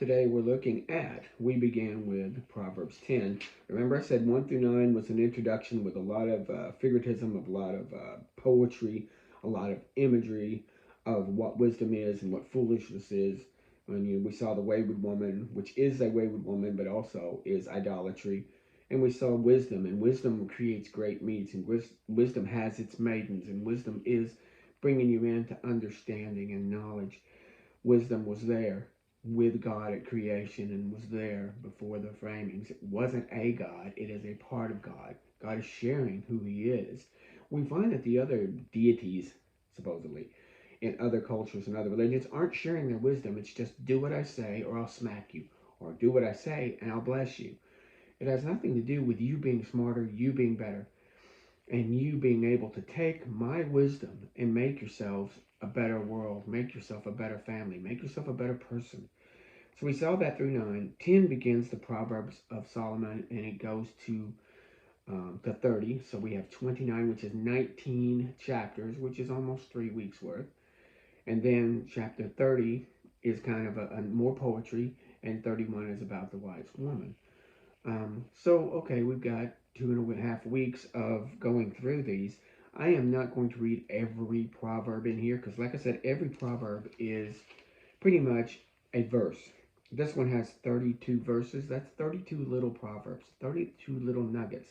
Today we're looking at, we began with Proverbs 10. Remember I said 1 through 9 was an introduction with a lot of figuratism, a lot of poetry, a lot of imagery of what wisdom is and what foolishness is. And we saw the wayward woman, which is a wayward woman, but also is idolatry. And we saw wisdom, and wisdom creates great meats, and wisdom has its maidens, and wisdom is bringing you into understanding and knowledge. Wisdom was there with God at creation and was there before the framings. It wasn't a God, it is a part of God. God is sharing who he is. We find that the other deities, supposedly, in other cultures and other religions aren't sharing their wisdom. It's just do what I say or I'll smack you, or do what I say and I'll bless you. It has nothing to do with you being smarter, you being better, and you being able to take my wisdom and make yourselves a better world, make yourself a better family, make yourself a better person. So we saw that through 9. 10 begins the Proverbs of Solomon and it goes to 30. So we have 29, which is 19 chapters, which is almost 3 weeks worth. And then chapter 30 is kind of a more poetry, and 31 is about the wise woman. Okay, we've got 2.5 weeks of going through these. I am not going to read every proverb in here because, like I said, every proverb is pretty much a verse. This one has 32 verses. That's 32 little proverbs, 32 little nuggets.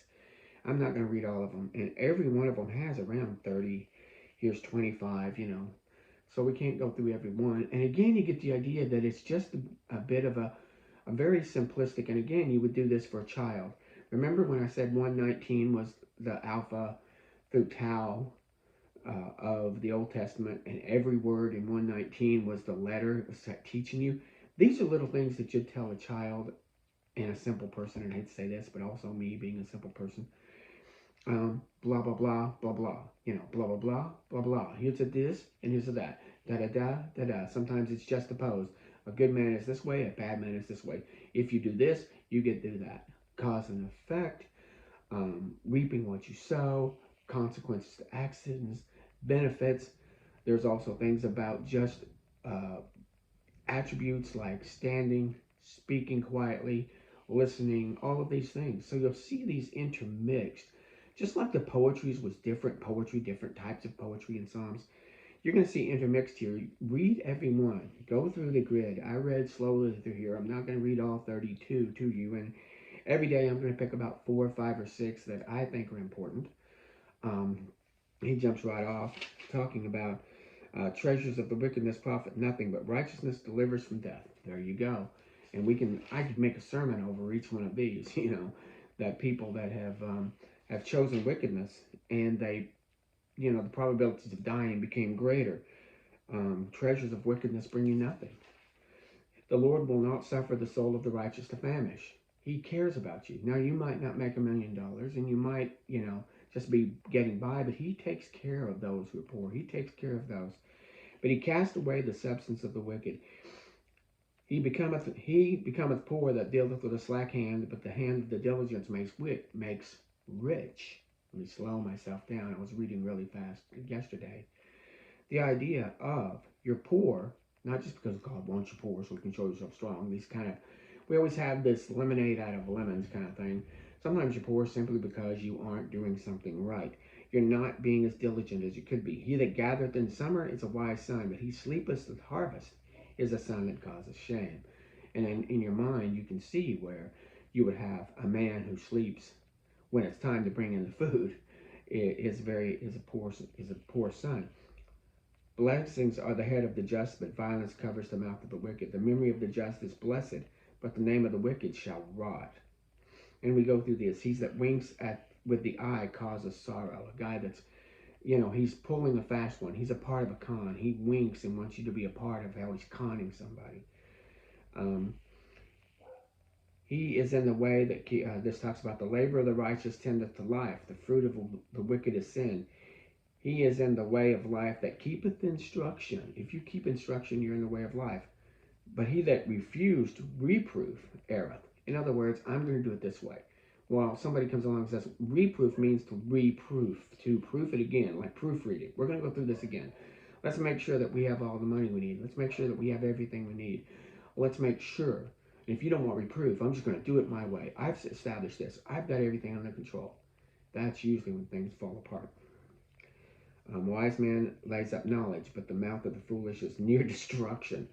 I'm not going to read all of them. And every one of them has around 30. Here's 25. So we can't go through every one. And again, you get the idea that it's just a bit of a very simplistic, and again, you would do this for a child. Remember when I said 119 was the Alpha through Tau of the Old Testament, and every word in 119 was the letter it was teaching you? These are little things that you'd tell a child and a simple person, and I hate to say this, but also me being a simple person. Blah, blah, blah, blah, blah. Blah, blah, blah, blah, blah. Here's a this, and here's a that. Da, da, da, da, da. Sometimes it's just opposed. A good man is this way, a bad man is this way. If you do this, you get to do that. Cause and effect, reaping what you sow, consequences to actions, benefits. There's also things about just uh, attributes like standing, speaking quietly, listening, all of these things. So you'll see these intermixed. Just like the poetries was different poetry, different types of poetry in Psalms, you're going to see intermixed here. Read every one. Go through the grid. I read slowly through here. I'm not going to read all 32 to you. And every day I'm going to pick about 4, 5, or 6 that I think are important. Um, he jumps right off talking about treasures of the wickedness profit nothing, but righteousness delivers from death. There you go. And I could make a sermon over each one of these. That people that have chosen wickedness, and the probabilities of dying became greater. Treasures of wickedness bring you nothing. The Lord will not suffer the soul of the righteous to famish. He cares about you. Now, you might not make $1,000,000, and you might, just be getting by, but he takes care of those who are poor. He takes care of those. But he cast away the substance of the wicked. He becometh poor that dealeth with a slack hand, but the hand of the diligence makes rich. Let me slow myself down. I was reading really fast yesterday. The idea of you're poor, not just because God wants you poor so you can show yourself strong. We always have this lemonade out of lemons kind of thing. Sometimes you're poor simply because you aren't doing something right. You're not being as diligent as you could be. He that gathereth in summer is a wise son, but he sleepeth at harvest is a son that causes shame. And in your mind, you can see where you would have a man who sleeps when it's time to bring in the food is a poor son. Blessings are the head of the just, but violence covers the mouth of the wicked. The memory of the just is blessed, but the name of the wicked shall rot. And we go through this. He that winks at with the eye causes sorrow. A guy that's, he's pulling a fast one. He's a part of a con. He winks and wants you to be a part of how he's conning somebody. Um, he is in the way that this talks about the labor of the righteous tendeth to life. The fruit of the wicked is sin. He is in the way of life that keepeth instruction. If you keep instruction, you're in the way of life. But he that refused reproof erreth. In other words, I'm going to do it this way. Well, somebody comes along and says, reproof means to reproof, to proof it again, like proofreading. We're going to go through this again. Let's make sure that we have all the money we need. Let's make sure that we have everything we need. Let's make sure. If you don't want reproof, I'm just going to do it my way. I've established this. I've got everything under control. That's usually when things fall apart. Wise man lays up knowledge, but the mouth of the foolish is near destruction.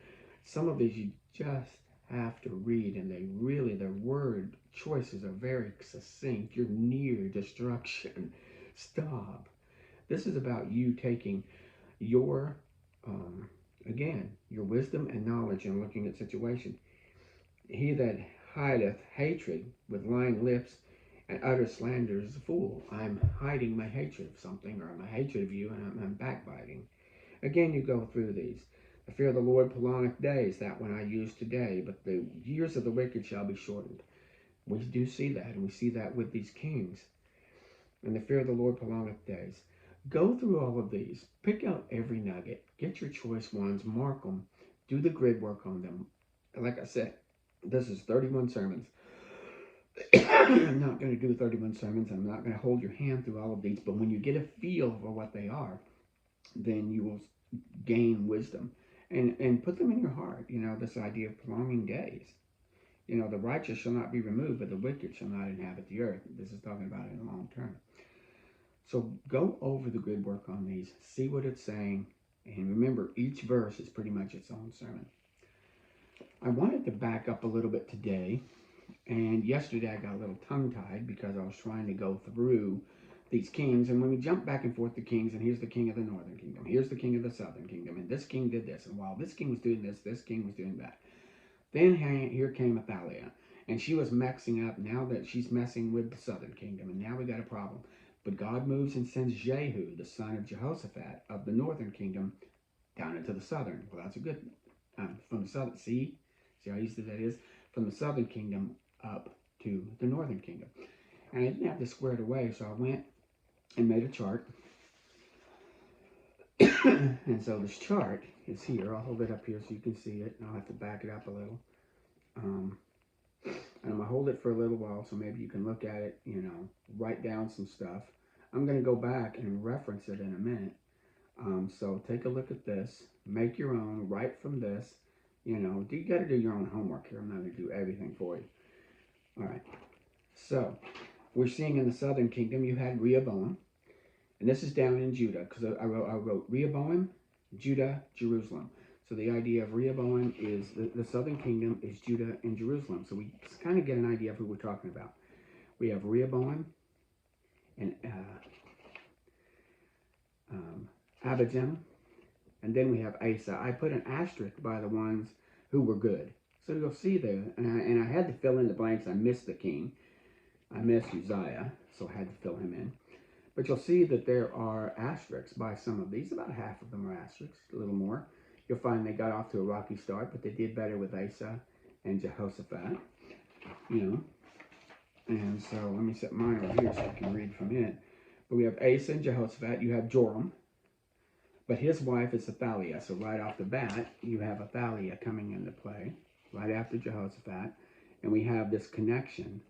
Some of these you just have to read, and their word choices are very succinct. You're near destruction. Stop. This is about you taking your, again, your wisdom and knowledge and looking at situation. He that hideth hatred with lying lips and utter slander is a fool. I'm hiding my hatred of something, or my hatred of you, and I'm backbiting. Again, you go through these. The fear of the Lord prolongeth days, that one I use today, but the years of the wicked shall be shortened. We do see that, and we see that with these kings. And the fear of the Lord prolongeth days. Go through all of these. Pick out every nugget. Get your choice ones. Mark them. Do the grid work on them. Like I said, this is 31 sermons. I'm not going to do 31 sermons. I'm not going to hold your hand through all of these. But when you get a feel for what they are, then you will gain wisdom. And put them in your heart. You know, this idea of prolonging days. You know, the righteous shall not be removed, but the wicked shall not inhabit the earth. This is talking about in the long term. So go over the grid work on these. See what it's saying. And remember, each verse is pretty much its own sermon. I wanted to back up a little bit today. And yesterday I got a little tongue-tied because I was trying to go through these kings. And when we jump back and forth to kings, and here's the king of the northern kingdom, here's the king of the southern kingdom, and this king did this, and while this king was doing this, this king was doing that. Then here came Athaliah, and she was messing up. Now that she's messing with the southern kingdom, and now we got a problem. But God moves and sends Jehu, the son of Jehoshaphat of the northern kingdom, down into the southern. Well, that's a good, from the southern, see how easy that is? From the southern kingdom up to the northern kingdom. And I didn't have this squared away, so I went and made a chart. And so this chart is here. I'll hold it up here so you can see it. And I'll have to back it up a little. And I'm going to hold it for a little while so maybe you can look at it, you know, write down some stuff. I'm going to go back and reference it in a minute. So take a look at this. Make your own. Write from this. You know, you got to do your own homework here. I'm not going to do everything for you. All right. So we're seeing in the southern kingdom you had Rehoboam. And this is down in Judah, because I wrote Rehoboam, Judah, Jerusalem. So the idea of Rehoboam is the southern kingdom is Judah and Jerusalem. So we kind of get an idea of who we're talking about. We have Rehoboam and Abijam, and then we have Asa. I put an asterisk by the ones who were good. So you'll see there, and I had to fill in the blanks. I missed the king. I missed Uzziah, so I had to fill him in. But you'll see that there are asterisks by some of these. About half of them are asterisks, a little more. You'll find they got off to a rocky start, but they did better with Asa and Jehoshaphat, you know. And so let me set mine over here so I can read from it. But we have Asa and Jehoshaphat. You have Joram, but his wife is Athaliah. So right off the bat, you have Athaliah coming into play right after Jehoshaphat. And we have this connection.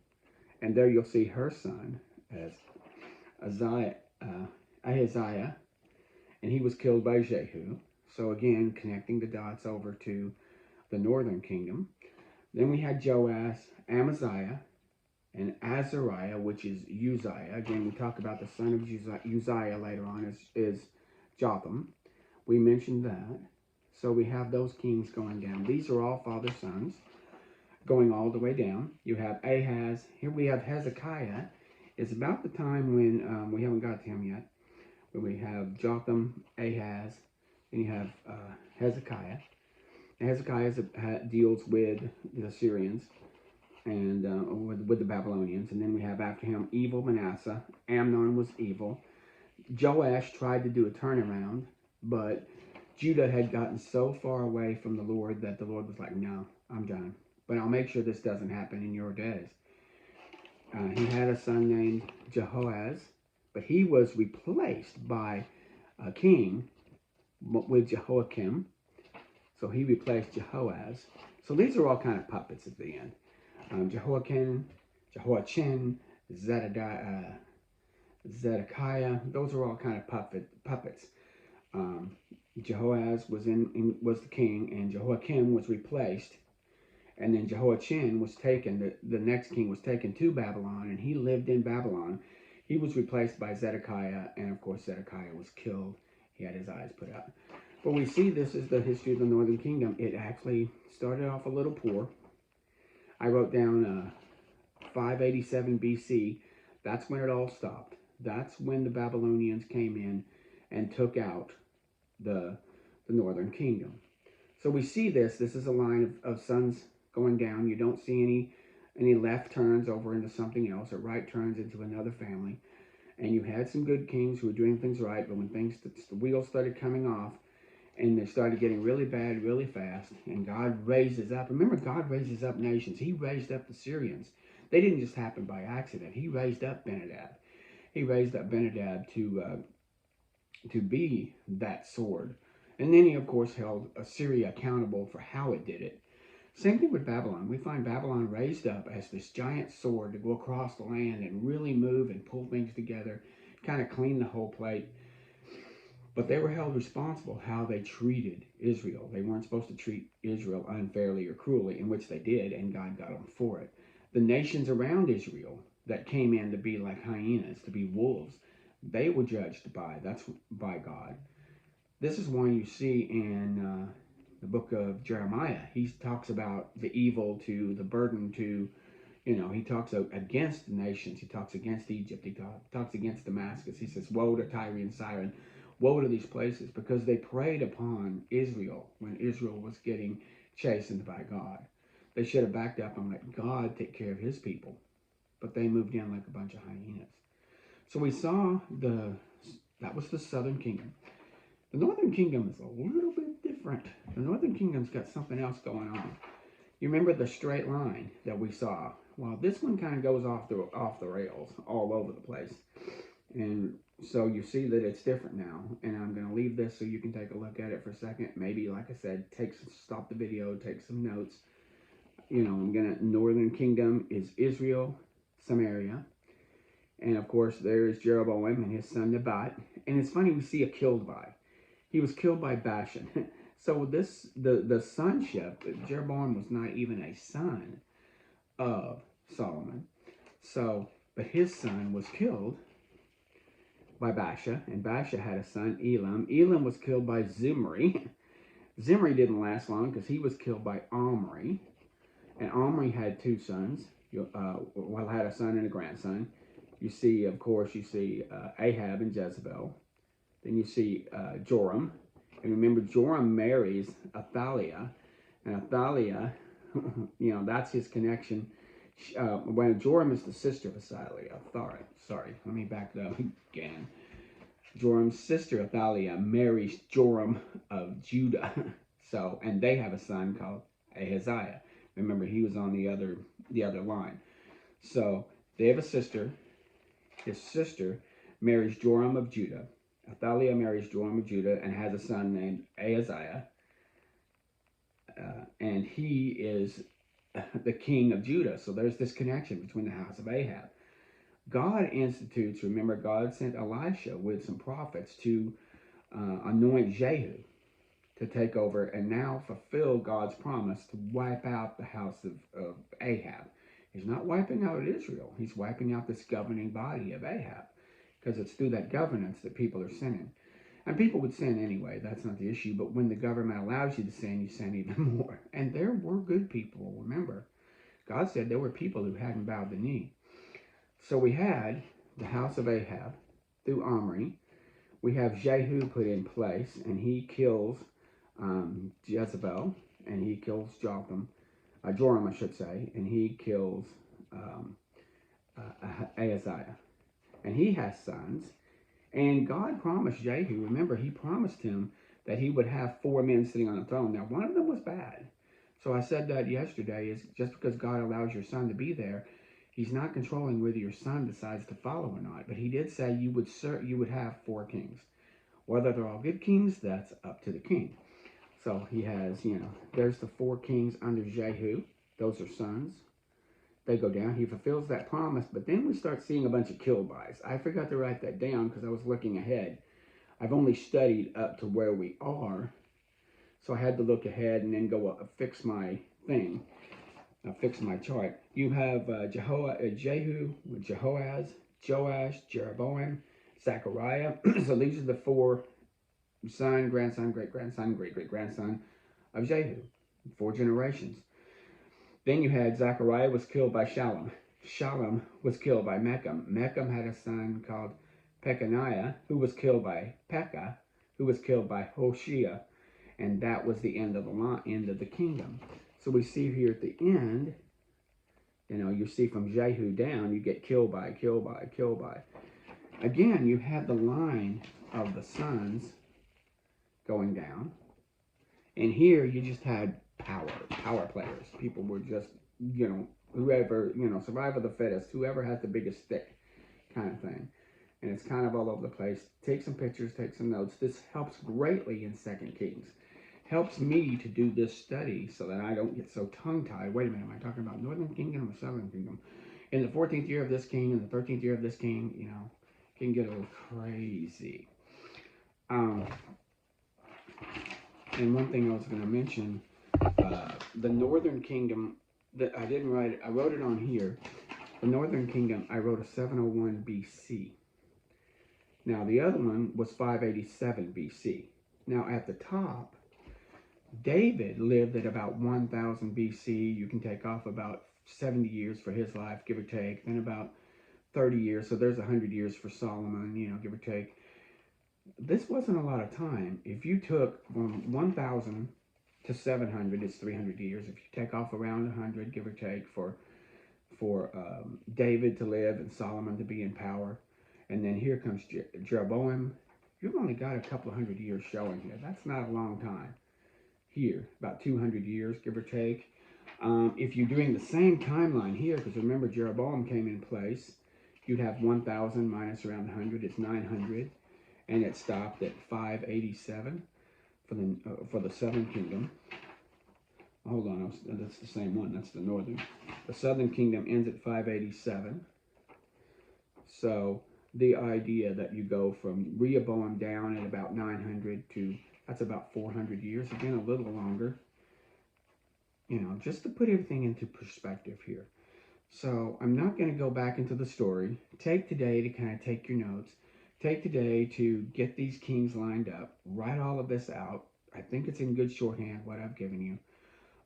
And there you'll see her son as Ahaziah, and he was killed by Jehu. So again, connecting the dots over to the northern kingdom. Then we had Joash, Amaziah, and Azariah, which is Uzziah. Again, we talk about the son of Uzziah later on is Jotham. We mentioned that. So we have those kings going down. These are all father sons going all the way down. You have Ahaz. Here we have Hezekiah. It's about the time when we haven't got to him yet. But we have Jotham, Ahaz, and you have Hezekiah. And Hezekiah deals with the Assyrians and with the Babylonians. And then we have after him evil Manasseh. Amnon was evil. Joash tried to do a turnaround, but Judah had gotten so far away from the Lord that the Lord was like, no, I'm done. But I'll make sure this doesn't happen in your days. He had a son named Jehoaz, but he was replaced by a king with Jehoiakim. So he replaced Jehoaz. So these are all kind of puppets at the end. Jehoiachin, Zedekiah, those are all kind of puppets. Jehoaz was the king, and Jehoiakim was replaced And then Jehoiachin was taken, the next king was taken to Babylon, and he lived in Babylon. He was replaced by Zedekiah, and of course, Zedekiah was killed. He had his eyes put out. But we see this is the history of the northern kingdom. It actually started off a little poor. I wrote down 587 BC. That's when it all stopped. That's when the Babylonians came in and took out the northern kingdom. So we see this. This is a line of suns going down. You don't see any left turns over into something else or right turns into another family. And you had some good kings who were doing things right, but when the wheels started coming off and they started getting really bad really fast, and God raises up. Remember, God raises up nations. He raised up the Syrians. They didn't just happen by accident. He raised up Benadab. He raised up Benadab to be that sword. And then he, of course, held Assyria accountable for how it did it. Same thing with Babylon. We find Babylon raised up as this giant sword to go across the land and really move and pull things together, kind of clean the whole plate. But they were held responsible how they treated Israel. They weren't supposed to treat Israel unfairly or cruelly, in which they did, and God got them for it. The nations around Israel that came in to be like hyenas, to be wolves, they were judged by God. This is why you see in the book of Jeremiah, he talks about the evil to the burden to, he talks against the nations. He talks against Egypt. He talks against Damascus. He says, woe to Tyre and Sidon. Woe to these places, because they preyed upon Israel when Israel was getting chastened by God. They should have backed up and let God take care of his people. But they moved in like a bunch of hyenas. So we saw that was the southern kingdom. The northern kingdom is a little bit different. The northern kingdom's got something else going on. You remember the straight line that we saw? Well, this one kind of goes off the rails all over the place. And so you see that it's different now. And I'm going to leave this so you can take a look at it for a second. Maybe, like I said, stop the video, take some notes. Northern kingdom is Israel, Samaria. And of course, there is Jeroboam and his son Nebat. And it's funny, we see a killed by. He was killed by Bashan. So the sonship, Jeroboam was not even a son of Solomon. So, but his son was killed by Baasha, and Baasha had a son, Elam. Elam was killed by Zimri. Zimri didn't last long because he was killed by Omri. And Omri had two sons. Had a son and a grandson. You see Ahab and Jezebel. Then you see Joram. And remember, Joram marries Athaliah. And Athaliah, that's his connection. When Joram is the sister of Athaliah. Sorry, let me back it up again. Joram's sister Athaliah marries Joram of Judah. And they have a son called Ahaziah. Remember, he was on the other line. So they have a sister. His sister marries Joram of Judah. Athaliah marries Joram of Judah and has a son named Ahaziah. And he is the king of Judah. So there's this connection between the house of Ahab. God institutes, remember, God sent Elisha with some prophets to anoint Jehu to take over and now fulfill God's promise to wipe out the house of Ahab. He's not wiping out Israel. He's wiping out this governing body of Ahab, because it's through that governance that people are sinning. And people would sin anyway. That's not the issue. But when the government allows you to sin, you sin even more. And there were good people, remember. God said there were people who hadn't bowed the knee. So we had the house of Ahab through Omri. We have Jehu put in place, and he kills Jezebel, and he kills Joram, I should say, and he kills Ahaziah. And he has sons. And God promised Jehu, remember, he promised him that he would have 4 men sitting on the throne. Now, one of them was bad. So I said that yesterday, is just because God allows your son to be there, he's not controlling whether your son decides to follow or not. But he did say you would have 4 kings. Whether they're all good kings, that's up to the king. So he has, there's the 4 kings under Jehu. Those are sons. They go down. He fulfills that promise. But then we start seeing a bunch of kill-bys. I forgot to write that down because I was looking ahead. I've only studied up to where we are. So I had to look ahead and then go fix my thing. I'll fix my chart. You have Jehu, Jehoaz, Joash, Jeroboam, Zechariah. So these are the four son, grandson, great grandson, great great grandson of Jehu. Four generations. Then you had Zechariah was killed by Shallum. Shallum was killed by Mecham. Mecham had a son called Pekaniah, who was killed by Pekah, who was killed by Hoshea, and that was the end of the kingdom. So we see here at the end, you see from Jehu down, you get killed by, killed by, killed by. Again, you had the line of the sons going down, and here you just had power players. People were just, whoever, survival of the fittest, whoever has the biggest stick kind of thing. And it's kind of all over the place. Take some pictures, take some notes. This helps greatly in 2 Kings. Helps me to do this study so that I don't get so tongue-tied. Wait a minute, am I talking about Northern Kingdom or Southern Kingdom? In the 14th year of this king and the 13th year of this king, can get a little crazy. And one thing I was going to mention, the Northern Kingdom, that I didn't write it, I wrote it on here. The Northern Kingdom, I wrote a 701 BC. Now, the other one was 587 BC. Now, at the top, David lived at about 1000 BC. You can take off about 70 years for his life, give or take. Then about 30 years. So there's 100 years for Solomon, give or take. This wasn't a lot of time. If you took from 1000 to 700, it's 300 years. If you take off around 100, give or take, for David to live and Solomon to be in power. And then here comes Jeroboam. You've only got a couple of 100 years showing here. That's not a long time. Here, about 200 years, give or take. If you're doing the same timeline here, because remember Jeroboam came in place, you'd have 1,000 minus around 100, it's 900, and it stopped at 587 for the Southern Kingdom. Hold on, that's the same one, that's the Northern. The Southern Kingdom ends at 587. So the idea that you go from Rehoboam down at about 900 to, that's about 400 years, again, a little longer. Just to put everything into perspective here. So I'm not going to go back into the story. Take today to kind of take your notes. Take today to get these kings lined up. Write all of this out. I think it's in good shorthand, what I've given you.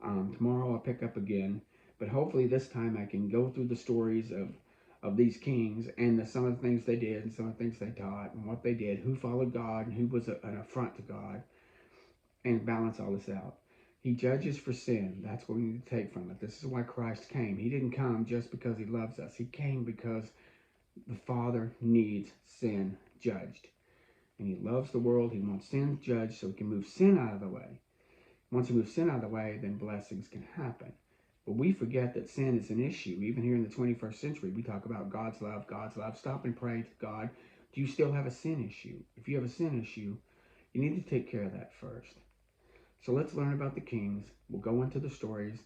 Tomorrow I'll pick up again. But hopefully this time I can go through the stories of these kings and some of the things they did and some of the things they taught and what they did, who followed God and who was an affront to God, and balance all this out. He judges for sin. That's what we need to take from it. This is why Christ came. He didn't come just because he loves us. He came because the Father needs sin judged. And he loves the world. He wants sin judged so he can move sin out of the way. Once he moves sin out of the way, then blessings can happen. But we forget that sin is an issue. Even here in the 21st century, we talk about God's love, God's love. Stop and pray to God. Do you still have a sin issue? If you have a sin issue, you need to take care of that first. So let's learn about the kings. We'll go into the stories,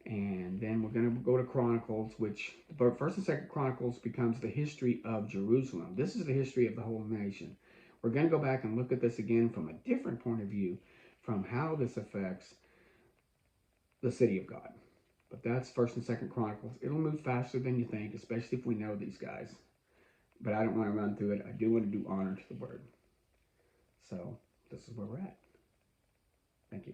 and then we're going to go to Chronicles, which First and Second Chronicles becomes the history of Jerusalem. This is the history of the whole nation. We're going to go back and look at this again from a different point of view, from how this affects the city of God. But that's First and Second Chronicles. It'll move faster than you think, especially if we know these guys. But I don't want to run through it. I do want to do honor to the word. So this is where we're at. Thank you.